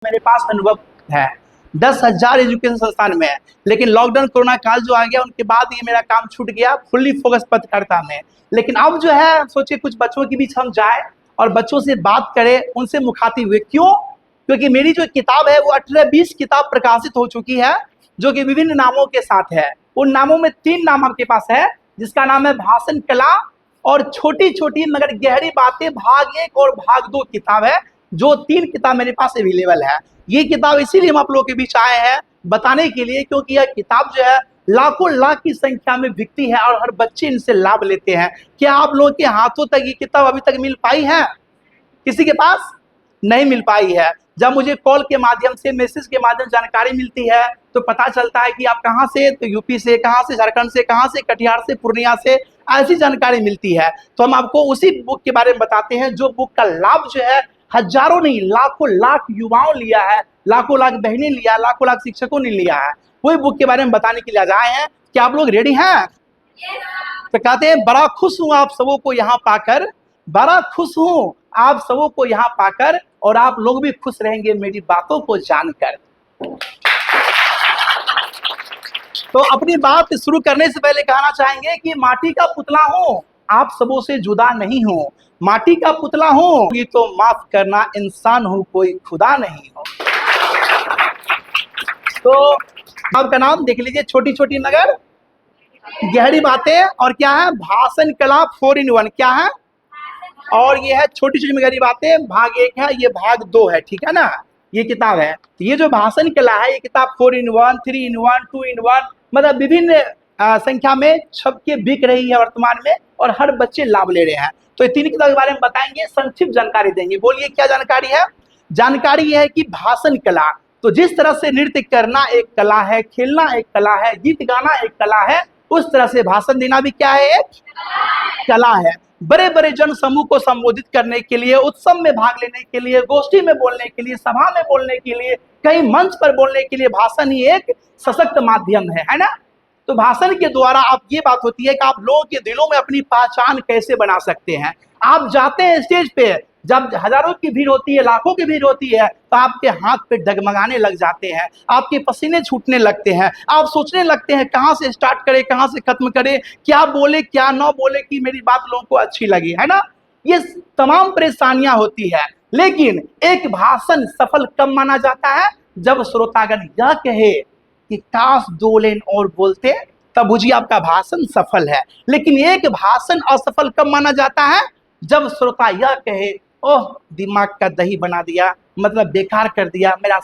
मेरे पास अनुभव है। 10,000 एजुकेशन संस्थान में है, लेकिन लॉकडाउन कोरोना काल जो आ गया उनके बाद ये मेरा काम छूट गया। फुल्ली फोकस पत्रकारिता में। लेकिन अब जो है सोचिए कुछ बच्चों के बीच हम जाए और बच्चों से बात करें, उनसे मुखातिब हुए। क्यों? क्योंकि मेरी जो किताब है वो 18-20 किताब प्रकाशित हो चुकी है, जो कि विभिन्न नामों के साथ है। उन नामों में 3 नाम आपके पास है, जिसका नाम है भाषण कला और छोटी छोटी मगर गहरी बातें भाग 1 और भाग 2 किताब है। जो 3 किताब मेरे पास अवेलेबल है। ये किताब इसीलिए हम आप लोगों के बीच आए हैं बताने के लिए, क्योंकि यह किताब जो है लाखों लाख की संख्या में बिकती है और हर बच्चे इनसे लाभ लेते हैं। क्या आप लोगों के हाथों तक ये किताब अभी तक मिल पाई है? किसी के पास नहीं मिल पाई है। जब मुझे कॉल के माध्यम से, मैसेज के माध्यम जानकारी मिलती है तो पता चलता है कि आप कहाँ से, तो यूपी से, कहाँ से, झारखंड से, कहाँ से, कटिहार से, पूर्णिया से, ऐसी जानकारी मिलती है। तो हम आपको उसी बुक के बारे में बताते हैं, जो बुक का लाभ जो है हजारों नहीं लाखों लाख युवाओं लिया है, लाखों लाख बहनें लिया, लाखों लाख शिक्षकों ने लिया है। वही बुक के बारे में बताने के लिए आज आए हैं। क्या आप लोग रेडी हैं? तो कहते हैं बड़ा खुश हूं आप सबों को यहाँ पाकर, बड़ा खुश हूं आप सबों को यहाँ पाकर, और आप लोग भी खुश रहेंगे मेरी बातों को जानकर। तो अपनी बात शुरू करने से पहले कहना चाहेंगे कि माटी का पुतला हूं, आप सबों से जुदा नहीं हूं। माटी का पुतला हूं, ये तो माफ करना इंसान हूं, कोई खुदा नहीं हो। तो आपका नाम देख लीजिए, छोटी छोटी मगर गहरी बातें, और क्या है भाषण कला 4 in 1 क्या है, और ये है छोटी छोटी गहरी बातें भाग 1 है, ये भाग 2 है, ठीक है ना। ये किताब है। तो ये जो भाषण कला है ये किताब 4 in 1, 3 in 1, 2 in 1 मतलब विभिन्न संख्या में छप के बिक रही है वर्तमान में, और हर बच्चे लाभ ले रहे हैं। तो ये 3 किताब के बारे में बताएंगे, संक्षिप्त जानकारी देंगे। बोलिए क्या जानकारी है? जानकारी यह है कि भाषण कला, तो जिस तरह से नृत्य करना एक कला है, खेलना एक कला है, गीत गाना एक कला है, उस तरह से भाषण देना भी क्या है? एक कला है। बड़े बड़े जन समूह को संबोधित करने के लिए, उत्सव में भाग लेने के लिए, गोष्ठी में बोलने के लिए, सभा में बोलने के लिए, कहीं मंच पर बोलने के लिए भाषण ही एक सशक्त माध्यम है ना। तो भाषण के द्वारा आप ये बात होती है कि आप लोगों के दिलों में अपनी पहचान कैसे बना सकते हैं। आप जाते हैं स्टेज पे, जब हजारों की भीड़ होती है, लाखों की भीड़ होती है, तो आपके हाथ पे डगमगाने लग जाते हैं, आपके पसीने छूटने लगते हैं, आप सोचने लगते हैं कहाँ से स्टार्ट करें, कहाँ से खत्म करें, क्या बोले क्या ना बोले कि मेरी बात लोगों को अच्छी लगी, है ना। ये तमाम परेशानियां होती है। लेकिन एक भाषण सफल कब माना जाता है? जब श्रोतागण यह कहे कि काश 2 लाइन और बोलते, तब बुझिए आपका भाषण सफल है। लेकिन एक भाषण असफल कब माना जाता है? जब श्रोता यह कहे ओह दिमाग का दही बना दिया, मतलब बेकार कर दिया, मेरा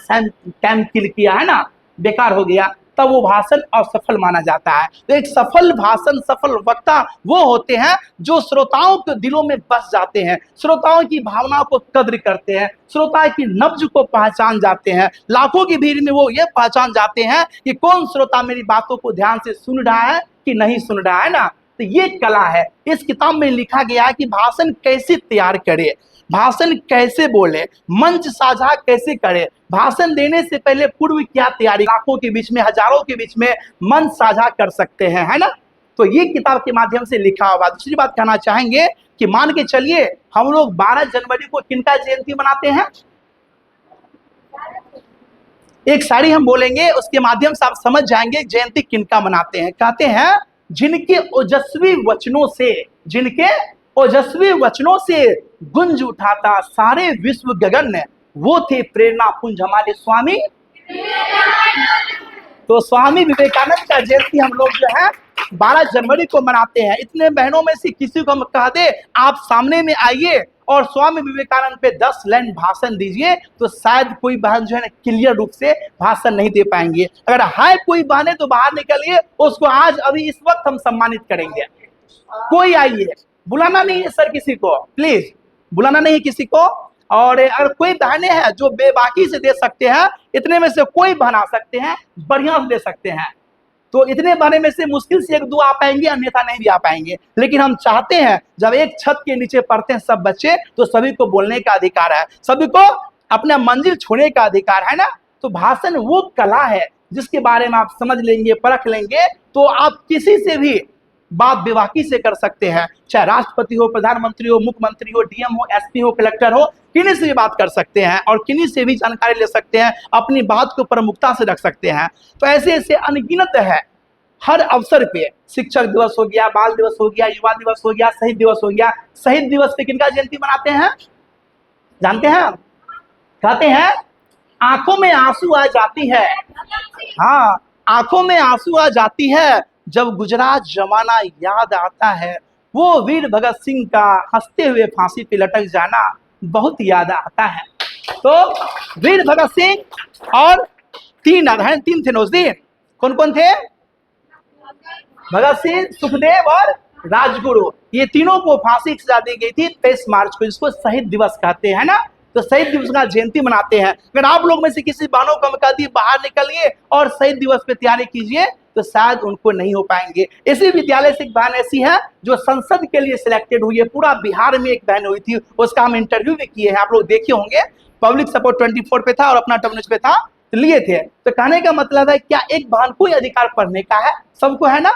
टाइम किल किया, है ना, बेकार हो गया, तब वो भाषण असफल माना जाता है। तो एक सफल भाषण, सफल वक्ता वो होते हैं जो श्रोताओं के दिलों में बस जाते हैं, श्रोताओं की भावनाओं को कद्र करते हैं, श्रोता की नब्ज को पहचान जाते हैं। लाखों की भीड़ में वो ये पहचान जाते हैं कि कौन श्रोता मेरी बातों को ध्यान से सुन रहा है कि नहीं सुन रहा है ना। तो ये कला है। इस किताब में लिखा गया है कि भाषण कैसे तैयार करे, भाषण कैसे बोले, मंच साझा कैसे करे, भाषण देने से पहले पूर्व क्या तैयारी, लाखों के बीच में, हजारों के बीच में मंच साझा कर सकते हैं, है ना। तो ये किताब के माध्यम से लिखा हुआ। दूसरी बात कहना चाहेंगे कि मान के चलिए हम लोग 12 जनवरी को किनका जयंती मनाते हैं? एक शायरी हम बोलेंगे, उसके माध्यम से आप समझ जाएंगे जयंती किनका मनाते हैं। कहते हैं जिनके ओजस्वी वचनों से, जिनके ओजस्वी वचनों से गुंज उठाता सारे विश्व गगन, वो थे प्रेरणा पुंज हमारे स्वामी। तो स्वामी विवेकानंद का जयंती हम लोग जो है 12 जनवरी को मनाते हैं। इतने बहनों में से किसी को हम कह दे आप सामने में आइए और स्वामी विवेकानंद पे 10 लाइन भाषण दीजिए, तो शायद कोई बहन जो है ना क्लियर रूप से भाषण नहीं दे पाएंगे। अगर है कोई बहने तो बाहर निकलिए, उसको आज अभी इस वक्त हम सम्मानित करेंगे। कोई आइए, बुलाना नहीं है सर किसी को, प्लीज बुलाना नहीं है किसी को। और अगर कोई बहने हैं जो बेबाकी से दे सकते हैं, इतने में से कोई बहन आ सकते हैं, बढ़िया से दे सकते हैं। तो इतने बहने में से मुश्किल से 1-2 आ पाएंगे, अन्यथा नहीं भी आ पाएंगे। लेकिन हम चाहते हैं जब एक छत के नीचे पढ़ते हैं सब बच्चे, तो सभी को बोलने का अधिकार है, सभी को अपना मंजिल छूने का अधिकार है ना। तो भाषण वो कला है जिसके बारे में आप समझ लेंगे, परख लेंगे, तो आप किसी से भी बात बेबाकी से कर सकते हैं, चाहे राष्ट्रपति हो, प्रधानमंत्री हो, मुख्यमंत्री हो, डीएम हो, एसपी हो, कलेक्टर हो, किन्हीं से भी बात कर सकते हैं और किन्हीं से भी जानकारी ले सकते हैं, अपनी बात को प्रमुखता से रख सकते हैं। तो ऐसे ऐसे अनगिनत है, हर अवसर पे शिक्षक दिवस हो गया, बाल दिवस हो गया, युवा दिवस हो गया, शहीद दिवस हो गया। शहीद दिवस पे किनका जयंती मनाते हैं जानते हैं? कहते हैं आंखों में आंसू आ जाती है, हाँ, आंखों में आंसू आ जाती है जब गुजरात जमाना याद आता है, वो वीर भगत सिंह का हंसते हुए फांसी पे लटक जाना बहुत याद आता है। तो वीर भगत सिंह और तीन थे उस दिन, कौन कौन थे? भगत सिंह, सुखदेव और राजगुरु, ये तीनों को फांसी की सजा दी गई थी 23 मार्च को, जिसको शहीद दिवस कहते हैं ना। तो शहीद दिवस का जयंती मनाते हैं। अगर आप लोग में से किसी बहनों को कह दी बाहर निकलिए और शहीद दिवस पे तैयारी कीजिए, तो शायद उनको नहीं हो पाएंगे। इसी विद्यालय से एक बहन ऐसी है जो संसद के लिए सिलेक्टेड हुई है, पूरा बिहार में एक बहन हुई थी, उसका हम इंटरव्यू भी किए हैं, आप लोग देखे होंगे, पब्लिक सपोर्ट 24 पे था और अपना टर्मिनेट पे था, तो लिए थे। तो कहने का मतलब है क्या एक बहन को ही अधिकार पढ़ने का है? सबको है ना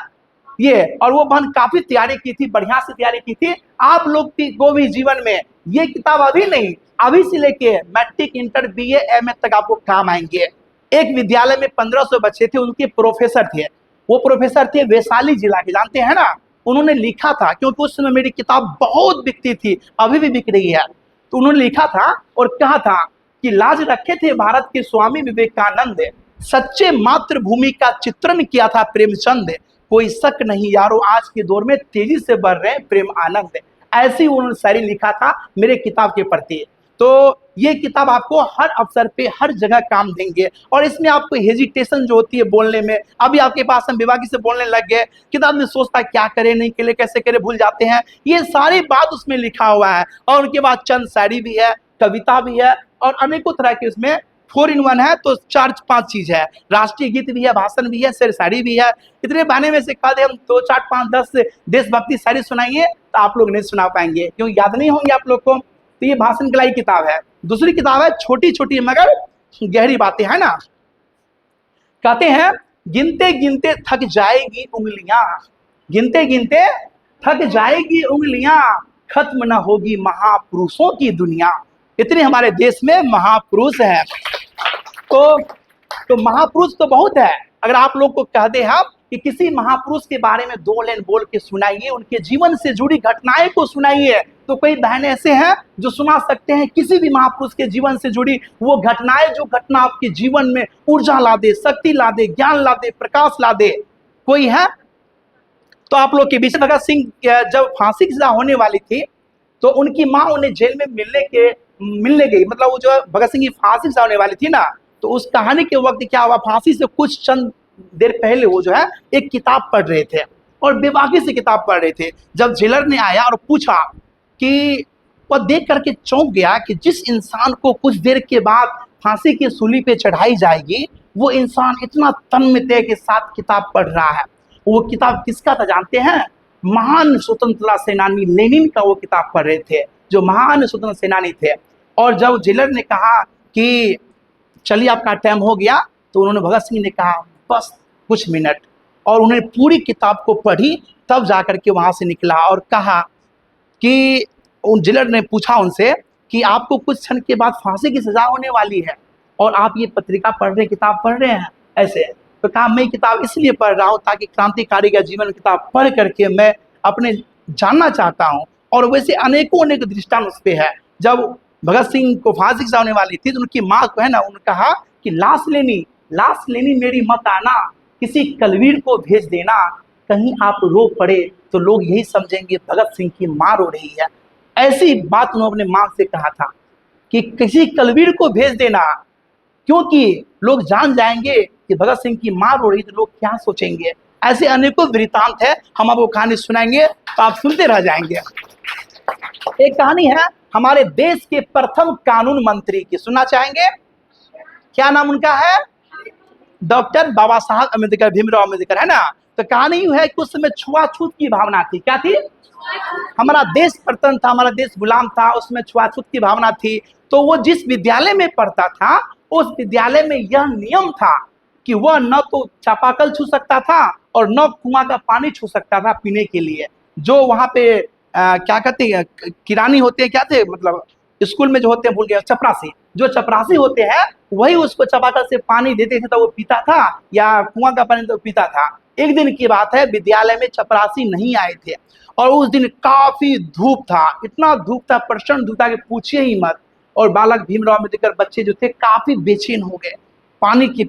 ये। और वो बहन काफी तैयारी की थी, बढ़िया से तैयारी की थी। आप लोग को भी जीवन में ये किताब अभी नहीं, अभी से लेके मैट्रिक, इंटर, बीए, एमए तक आपको काम आएंगे। एक विद्यालय में 1500 बच्चे थे, उनके प्रोफेसर थे, वो प्रोफेसर थे वैशाली जिला के, जानते हैं ना। उन्होंने लिखा था, क्योंकि उस समय मेरी किताब बहुत बिकती थी, अभी भी बिक रही है, तो उन्होंने लिखा था और कहा था कि लाज रखे थे भारत के स्वामी विवेकानंद, सच्चे मातृभूमि का चित्रण किया था प्रेमचंद, कोई शक नहीं यारो आज के दौर में तेजी से बढ़ रहे प्रेम आनंद। ऐसी उन्होंने शायरी लिखा था मेरे किताब के प्रति। तो ये किताब आपको हर अवसर पे हर जगह काम देंगे। और इसमें आपको हेजिटेशन जो होती है बोलने में, अभी आपके पास हम बेबाकी से बोलने लग गए, किताब में सोचता क्या करे नहीं करे, कैसे करे, भूल जाते हैं, ये सारी बात उसमें लिखा हुआ है। और उनके बाद चंद शायरी भी है, कविता भी है और अनेकों तरह के उसमें 4 in 1 है, तो 4-5 चीज है, राष्ट्रीय गीत भी है, भाषण भी है, शेर शायरी भी है। इतने बहाने में से कह दे हम 2, 4, 5, 10 देशभक्ति शायरी सुनाइए तो आप लोग नहीं सुना पाएंगे, क्योंकि याद नहीं होंगे आप लोग को। तो ये भाषण के लिए किताब है। दूसरी किताब है छोटी छोटी मगर गहरी बातें, है ना। कहते हैं गिनते गिनते थक जाएगी उंगलियां, गिनते गिनते थक जाएगी उंगलियां, खत्म ना होगी महापुरुषों की दुनिया। इतने हमारे देश में महापुरुष हैं। तो महापुरुष तो बहुत है। अगर आप लोग को कह दे हम कि किसी महापुरुष के बारे में 2 लाइन बोल के सुनाइए, उनके जीवन से जुड़ी घटनाएं को सुनाइए, तो कई बहनें ऐसे हैं जो सुना सकते हैं किसी भी महापुरुष के जीवन से जुड़ी वो घटनाएं, जो घटना आपके जीवन में ऊर्जा ला दे, शक्ति ला दे, ज्ञान ला दे, प्रकाश ला दे। कोई है? तो आप लोग के बीच भगत सिंह जब फांसी की सजा होने वाली थी, तो उनकी माँ उन्हें जेल में मिलने गई, मतलब वो जो भगत सिंह की फांसी की सजा होने वाली थी ना, तो उस कहानी के वक्त क्या हुआ, फांसी से कुछ चंद देर पहले वो जो है एक किताब पढ़ रहे थे और बेबाकी से किताब पढ़ रहे थे। जब जेलर ने आया और पूछा कि वह देख करके चौंक गया कि जिस इंसान को कुछ देर के बाद फांसी की सूली पे चढ़ाई जाएगी, वो इंसान इतना तन्मयता के साथ किताब पढ़ रहा है। वो किताब किसका था जानते हैं? महान स्वतंत्रता सेनानी लेनिन का वो किताब पढ़ रहे थे, जो महान स्वतंत्रता सेनानी थे। और जब जेलर ने कहा कि चलिए आपका टाइम हो गया, तो उन्होंने भगत सिंह ने कहा बस कुछ मिनट, और उन्होंने पूरी किताब को पढ़ी, तब जाकर के वहां से निकला और कहा कि उन जेलर ने पूछा उनसे कि आपको कुछ क्षण के बाद फांसी की सजा होने वाली है और आप ये पत्रिका पढ़ रहे, किताब पढ़ रहे हैं ऐसे। तो कहा मैं किताब इसलिए पढ़ रहा हूँ ताकि क्रांतिकारी का जीवन किताब पढ़ करके मैं अपने जानना चाहता हूँ। और वैसे अनेकों अनेक दृष्टांत उस पे है। जब भगत सिंह को फांसी की सजा होने वाली थी, तो उनकी माँ को है ना, उन्होंने कहा कि लाश लेनी मेरी मत आना, किसी कलवीर को भेज देना, कहीं आप रो पड़े तो लोग यही समझेंगे भगत सिंह की माँ रो रही है। ऐसी बात उन्होंने अपने माँ से कहा था कि किसी कलवीर को भेज देना, क्योंकि लोग जान जाएंगे कि भगत सिंह की माँ रो रही, तो लोग क्या सोचेंगे। ऐसे अनेकों वृत्तांत है, हम आपको कहानी सुनाएंगे तो आप सुनते रह जाएंगे। एक कहानी है हमारे देश के प्रथम कानून मंत्री की, सुनना चाहेंगे? क्या नाम उनका है? डॉक्टर बाबा साहब अम्बेडकर, भीमराव अम्बेडकर, है ना। तो कहानी यूं है कि उस समय छुआछूत की भावना थी। क्या थी? हमारा देश प्रथम था, हमारा देश गुलाम था, उसमें छुआछूत की भावना थी। तो वो जिस विद्यालय में पढ़ता था, उस विद्यालय में यह नियम था कि वह न तो चापाकल छू सकता था और न कुआं का पानी छू सकता था पीने के लिए। जो वहां पे क्या कहते हैं, किरानी होते हैं, क्या थे मतलब स्कूल में जो होते हैं, भूल गया, चपरासी, जो चपरासी होते हैं वही उसको चापाकल से पानी देते थे तो वो पीता था, या कुआं का पानी तो पीता था। एक दिन की बात है, विद्यालय में चपरासी नहीं आए थे और उस दिन काफी धूप था, इतना धूप था, प्रचंड धूप था कि पूछिए ही मत। और बालक भीमराव अम्बेडकर बच्चे जो थे काफी बेचैन हो गए, पानी के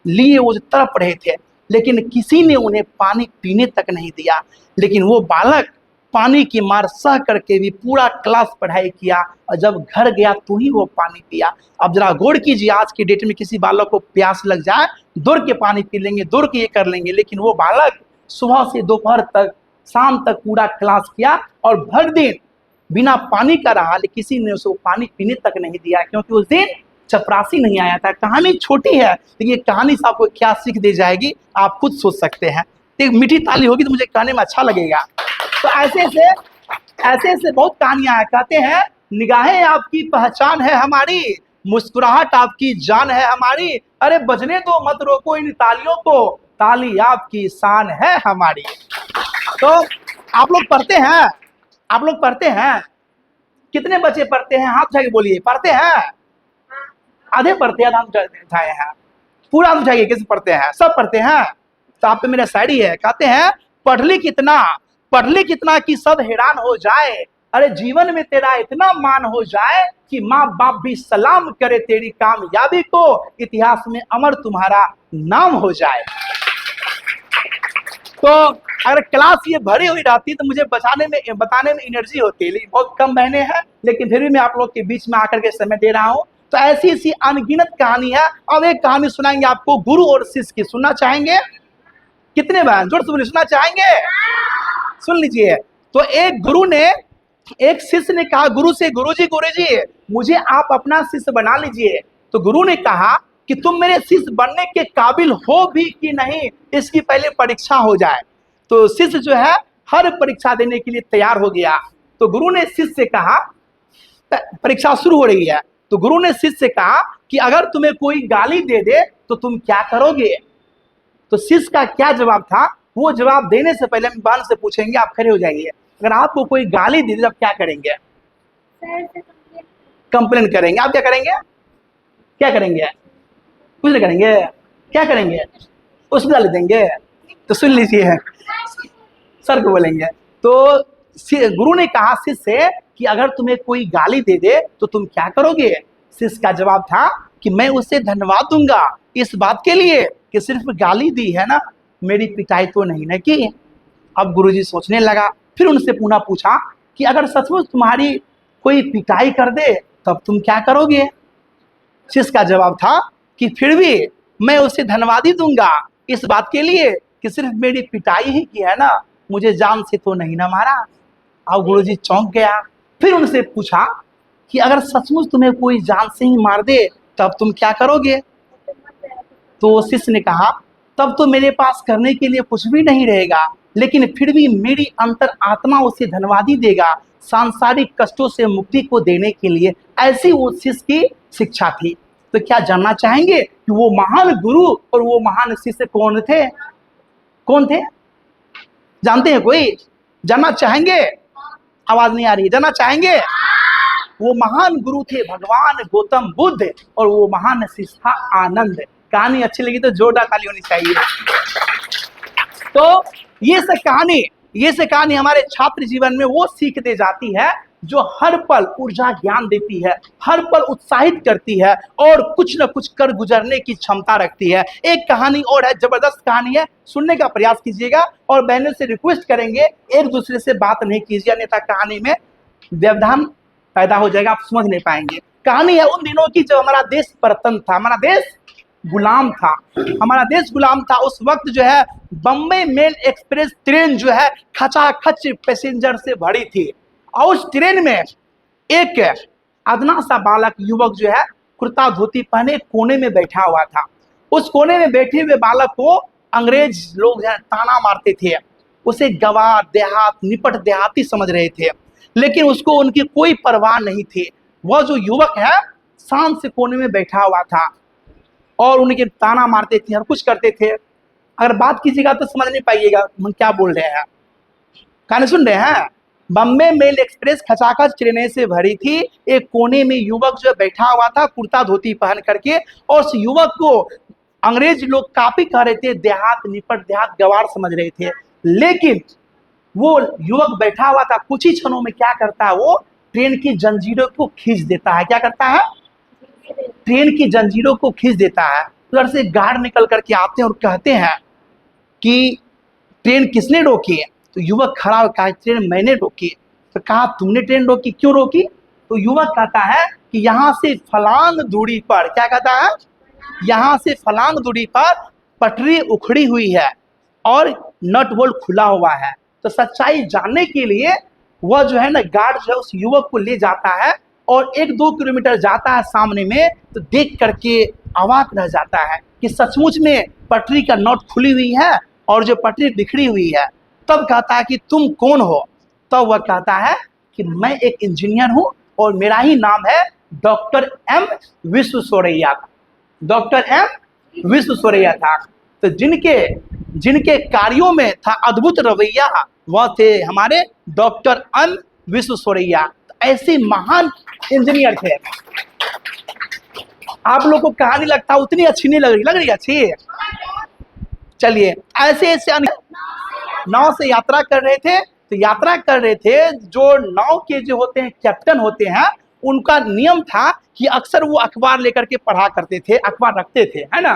लिए वो तड़प रहे थे, लेकिन किसी ने उन्हें पानी पीने तक नहीं दिया। लेकिन वो बालक पानी की मार सह करके भी पूरा क्लास पढ़ाई किया और जब घर गया तो ही वो पानी पिया। अब जरा गौर कीजिए, आज के डेट में किसी बालक को प्यास लग जाए, दौड़ के पानी पी लेंगे, दौड़ के ये कर लेंगे, लेकिन वो बालक सुबह से दोपहर तक, शाम तक पूरा क्लास किया और भर दिन बिना पानी का रहा, लेकिन किसी ने उसको पानी पीने तक नहीं दिया, क्योंकि उस दिन चपरासी नहीं आया था। कहानी छोटी है, लेकिन ये कहानी से आपको क्या सीख दे जाएगी आप खुद सोच सकते हैं। एक मीठी ताली होगी तो मुझे कहने में अच्छा लगेगा। तो ऐसे बहुत कहानियां हैं। कहते हैं, निगाहें आपकी पहचान है हमारी, मुस्कुराहट आपकी जान है हमारी, अरे बजने दो मत रोको इन तालियों को, ताली आपकी शान है हमारी। तो आप लोग पढ़ते हैं, आप लोग पढ़ते हैं, कितने बच्चे पढ़ते हैं? हाथ उठा के बोलिए, पढ़ते हैं? आधे पढ़ते हैं, हाथ उठाए हैं। पूरा हाथ उठाइए, कैसे पढ़ते हैं? सब पढ़ते हैं। तो आप पे मेरा शायरी है, कहते हैं, पढ़ ली कितना कि सब हैरान हो जाए, अरे जीवन में तेरा इतना मान हो जाए कि माँ बाप भी सलाम करे तेरी कामयाबी को, इतिहास में अमर तुम्हारा नाम हो जाए। तो अगर क्लास ये भरी हुई रहती तो मुझे बताने में एनर्जी होती, लेकिन बहुत कम महीने हैं, लेकिन फिर भी मैं आप लोग के बीच में आकर के समय दे रहा हूं। तो ऐसी ऐसी अनगिनत कहानी है। अब एक कहानी सुनाएंगे आपको गुरु और शिष्य की, सुनना चाहेंगे? कितने बहन जोर से बोलिए, सुनना चाहेंगे? सुन लीजिए। तो एक गुरु ने एक शिष्य ने कहा गुरु से, गुरु जी मुझे आप अपना शिष्य बना लीजिए। तो गुरु ने कहा कि तुम मेरे शिष्य बनने के काबिल हो भी कि नहीं, इसकी पहले परीक्षा हो जाए। तो शिष्य जो है हर परीक्षा देने के लिए तैयार हो गया। तो गुरु ने शिष्य से कहा, परीक्षा शुरू हो रही है, तो गुरु ने शिष्य से कहा कि अगर तुम्हें कोई गाली दे दे तो तुम क्या करोगे? तो शिष्य का क्या जवाब था, वो जवाब देने से पहले हम बहन से पूछेंगे, आप खड़े हो जाइए। अगर आपको कोई गाली दे दे तो आप क्या करेंगे? कंप्लेन करेंगे। आप क्या करेंगे? क्या करेंगे? कुछ नहीं करेंगे। क्या करेंगे? उसको गाली देंगे। तो सुन लीजिए, सर को बोलेंगे। तो गुरु ने कहा शिष्य से कि अगर तुम्हें कोई गाली दे दे तो तुम क्या करोगे? शिष्य का जवाब था कि मैं उसे धन्यवाद दूंगा इस बात के लिए कि सिर्फ गाली दी है ना, मेरी पिटाई तो नहीं न की। अब गुरुजी सोचने लगा, फिर उनसे पुनः पूछा कि अगर सचमुच तुम्हारी कोई पिटाई कर दे तब तुम क्या करोगे? शिष्य का जवाब था कि फिर भी मैं उसे धन्यवाद ही दूंगा इस बात के लिए कि सिर्फ मेरी पिटाई ही की है ना, मुझे जान से तो नहीं ना मारा। अब गुरुजी चौंक गया। फिर उनसे पूछा कि अगर सचमुच तुम्हें कोई जान से ही मार दे तब तुम क्या करोगे? तो शिष्य ने कहा तब तो मेरे पास करने के लिए कुछ भी नहीं रहेगा, लेकिन फिर भी मेरी अंतर आत्मा उसे धन्यवाद ही देगा, सांसारिक कष्टों से मुक्ति को देने के लिए। ऐसी वो शिष्य की शिक्षा थी। तो क्या जानना चाहेंगे कि वो महान गुरु और वो महान शिष्य कौन थे? कौन थे? जानते हैं कोई? जानना चाहेंगे? आवाज नहीं आ रही, जानना चाहेंगे? वो महान गुरु थे भगवान गौतम बुद्ध और वो महान शिष्य था आनंद। कहानी अच्छी लगी तो जोरदार ताली होनी चाहिए। तो ये से कहानी हमारे छात्र जीवन में वो सीख दे जाती है जो हर पल ऊर्जा ज्ञान देती है, हर पल उत्साहित करती है और कुछ न कुछ कर गुजरने की क्षमता रखती है। एक कहानी और है, जबरदस्त कहानी है, सुनने का प्रयास कीजिएगा और बहनों से रिक्वेस्ट करेंगे एक दूसरे से बात नहीं कीजिए, अन्यथा कहानी में व्यवधान पैदा हो जाएगा, आप समझ नहीं पाएंगे। कहानी है उन दिनों की जब हमारा देश परतंत्र था, हमारा देश गुलाम था, हमारा देश गुलाम था। उस वक्त जो है बम्बई मेल एक्सप्रेस ट्रेन जो है खचाखच पैसेंजर से भरी थी और उस ट्रेन में एक अदना सा बालक युवक जो है कुर्ता धोती पहने कोने में बैठा हुआ था। उस कोने में बैठे हुए बालक को अंग्रेज लोग जो है ताना मारते थे, उसे गवार देहात निपट देहाती समझ रहे थे, लेकिन उसको उनकी कोई परवाह नहीं थी। वह जो युवक है शांत से कोने में बैठा हुआ था। और उनके ताना मारते थे, हर कुछ करते थे। अगर बात कीजिएगा तो समझ नहीं पाइएगा हम क्या बोल रहे हैं। कहानी सुन रहे हैं। बम्बे मेल एक्सप्रेस खचाखच ट्रेनें से भरी थी। एक कोने में युवक जो बैठा हुआ था कुर्ता धोती पहन करके, और उस युवक को अंग्रेज लोग काफी कह रहे थे देहात निपट, देहात गवार समझ रहे थे। लेकिन वो युवक बैठा हुआ था, कुछ ही क्षणों में क्या करता है, वो ट्रेन की जंजीरों को खींच देता है। क्या करता है? ट्रेन की जंजीरों को खींच देता है। उधर से गार्ड निकल करके आते हैं और कहते हैं कि ट्रेन किसने रोकी है? तो युवक खड़ा होकर कहा ट्रेन मैंने रोकी। तो कहा तुमने ट्रेन रोकी, क्यों रोकी? तो युवक कहता है कि यहाँ से फलांग दूरी पर, क्या कहता है, यहाँ से फलांग दूरी पर पटरी उखड़ी हुई है और नट बोल्ट खुला हुआ है। तो सच्चाई जानने के लिए वह जो है ना गार्ड जो है उस युवक को ले जाता है और 1-2 किलोमीटर जाता है सामने में, तो देख करके अवाक रह जाता है कि सचमुच में पटरी का नट खुली हुई है और जो पटरी बिखरी हुई है। तब कहता है कि तुम कौन हो? तब वह कहता है कि मैं एक इंजीनियर हूं और मेरा ही नाम है doctor M Visvesvaraya. Doctor M Visvesvaraya था। तो जिनके कार्यों में था अद्भुत रवैया, वह थे हमारे डॉक्टर एम विश्वेश्वरैया। ऐसे महान इंजीनियर थे। आप लोग को कहानी लगता है उतनी अच्छी नहीं लग रही अच्छी? चलिए, ऐसे ऐसे नाव से यात्रा कर रहे थे। तो यात्रा कर रहे थे, जो नाव के जो होते हैं कैप्टन होते हैं, उनका नियम था कि अक्सर वो अखबार लेकर के पढ़ा करते थे, अखबार रखते थे, है ना,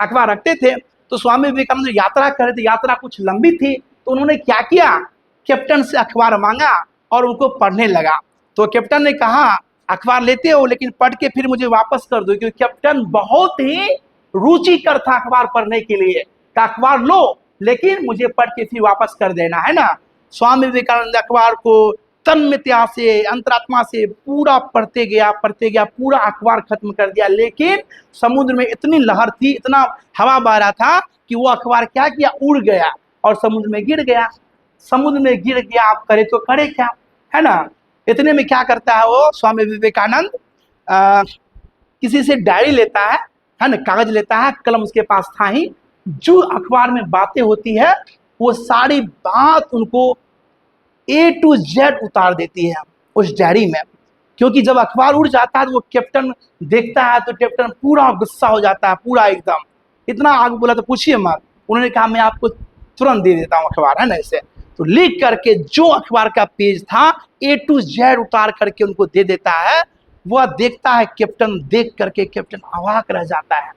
अखबार रखते थे। तो स्वामी विवेकानंद यात्रा कर रहे थे, यात्रा कुछ लंबी थी, तो उन्होंने क्या किया, कैप्टन से अखबार मांगा और उनको पढ़ने लगा। तो कैप्टन ने कहा अखबार लेते हो लेकिन पढ़ के फिर मुझे वापस कर दो, क्योंकि कैप्टन बहुत ही रुचिकर था अखबार पढ़ने के लिए। अखबार लो लेकिन मुझे पढ़ के फिर वापस कर देना, है ना। स्वामी विवेकानंद अखबार को तन्मयता से, अंतरात्मा से पूरा पढ़ते गया, पूरा अखबार खत्म कर दिया। लेकिन समुद्र में इतनी लहर थी, इतना हवा बह रहा था कि वो अखबार क्या किया, उड़ गया और समुद्र में गिर गया। समुद्र में गिर गया, आप करे तो करे क्या, है ना। इतने में क्या करता है वो स्वामी विवेकानंद, किसी से डायरी लेता है ना, कागज लेता है, कलम उसके पास था ही। जो अखबार में बातें होती है वो सारी बात उनको A to Z उतार देती है उस डायरी में। क्योंकि जब अखबार उड़ जाता है तो वो कैप्टन देखता है तो कैप्टन पूरा गुस्सा हो जाता है, पूरा एकदम, इतना आगे बोला तो पूछिए मत। उन्होंने कहा मैं आपको तुरंत दे देता हूँ अखबार, है ना। ऐसे तो लिख करके जो अखबार का पेज था A to Z उतार करके उनको दे देता है। वह देखता है कैप्टन, देख करके कैप्टन अवाक रह जाता है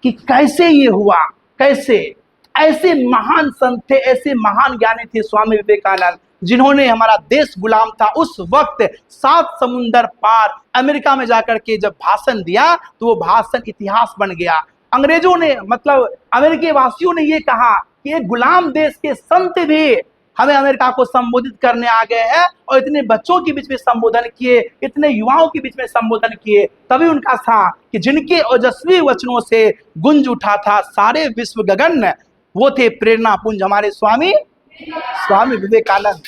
कि कैसे ये हुआ, कैसे। ऐसे महान संत थे, ऐसे महान ज्ञानी थे स्वामी विवेकानंद, जिन्होंने, हमारा देश गुलाम था उस वक्त, 7 समुंदर पार अमेरिका में जाकर के जब भाषण दिया तो वो भाषण इतिहास बन गया। अंग्रेजों ने, मतलब अमेरिकी वासियों ने ये कहा कि एक गुलाम देश के संत भी हमें अमेरिका को संबोधित करने आ गए हैं, और इतने बच्चों के बीच में संबोधन किए, इतने युवाओं के बीच में संबोधन किए। तभी उनका था कि जिनके ओजस्वी वचनों से गुंज उठा था सारे विश्व गगन, वो थे प्रेरणा पुंज हमारे स्वामी विवेकानंद।